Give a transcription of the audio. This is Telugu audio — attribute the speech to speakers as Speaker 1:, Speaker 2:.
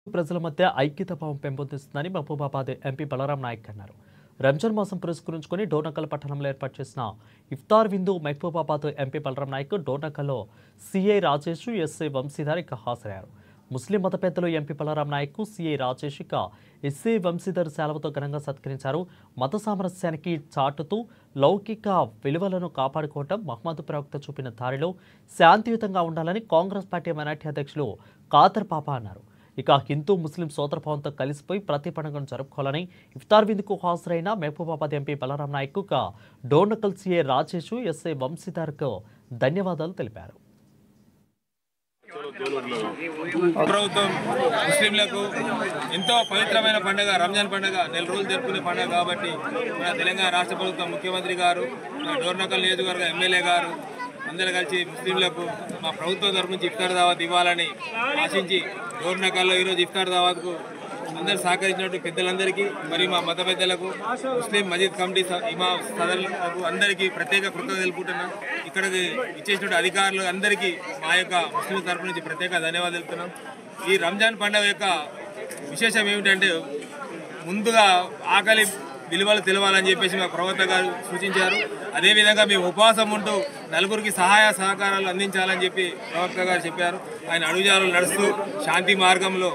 Speaker 1: ప్రజల మధ్య ఐక్యత భావం పెంపొందిస్తుందని మహబూబాబాద్ ఎంపీ బలరాం నాయక్ అన్నారు. రంజాన్ మాసం పురస్కరించుకుని డోర్నకల్ పట్టణంలో ఏర్పాటు చేసిన ఇఫ్తార్ విందు మహబూబాబాద్ ఎంపీ బలరాం నాయక్ డోర్నకల్లో సిఐ రాజేష్, ఎస్ఐ వంశీధర్ హాజరయ్యారు. ముస్లిం మత పెద్దలు MP Balaram Naik, CI Rajesh, SI Vamshidhar సేలవతో ఘనంగా సత్కరించారు. మత సామరస్యానికి చాటుతూ లౌకిక విలువలను కాపాడుకోవటం మహమ్మద్ ప్రవక్త చూపిన దారిలో శాంతియుతంగా ఉండాలని కాంగ్రెస్ పార్టీ మైనార్టీ అధ్యక్షులు ఖాదర్ పాపా అన్నారు. ఇక హిందూ ముస్లిం సోదరభావంతో కలిసిపోయి ప్రతి పండుగను జరుపుకోవాలని ఇఫ్తార్ విందుకు హాజరైన Mahabubabad MP Balaram Naik, Dornakal CI Rajesh, SI వంశీధర్కు ధన్యవాదాలు తెలిపారు.
Speaker 2: ప్రభుత్వం ముస్లింలకు ఎంతో పవిత్రమైన పండుగ రంజాన్ పండుగ, నెల రోజులు జరుపుకునే పండుగ కాబట్టి మన తెలంగాణ రాష్ట్ర ప్రభుత్వం ముఖ్యమంత్రి గారు, డోర్నకల్ నియోజకవర్గ ఎమ్మెల్యే గారు అందరూ కలిసి ముస్లింలకు మా ప్రభుత్వం తరఫు నుంచి ఇఫ్తార్ దావత్ ఇవ్వాలని ఆశించి డోర్నకల్లో ఈరోజు ఇఫ్తార్ దావత్కు అందరూ సహకరించినట్టు పెద్దలందరికీ, మరి మా మత పెద్దలకు, ముస్లిం మజీద్ కమిటీ ఇమాం సదరులకు అందరికీ ప్రత్యేక కృతజ్ఞతలు తెలుపుకుంటున్నాం. ఇక్కడికి ఇచ్చేసినట్టు అధికారులు అందరికీ మా యొక్క ముస్లిం తరఫు నుంచి ప్రత్యేక ధన్యవాదాలు తెలుపుతున్నాం. ఈ రంజాన్ పండుగ యొక్క విశేషం ఏమిటంటే ముందుగా ఆకలి విలువలు తెలవాలని చెప్పేసి మా ప్రవక్త గారు సూచించారు. అదేవిధంగా మేము ఉపవాసం ఉంటూ నలుగురికి సహాయ సహకారాలు అందించాలని చెప్పి ప్రవక్త గారు చెప్పారు. ఆయన అడుగుజాడలు నడుస్తూ శాంతి మార్గంలో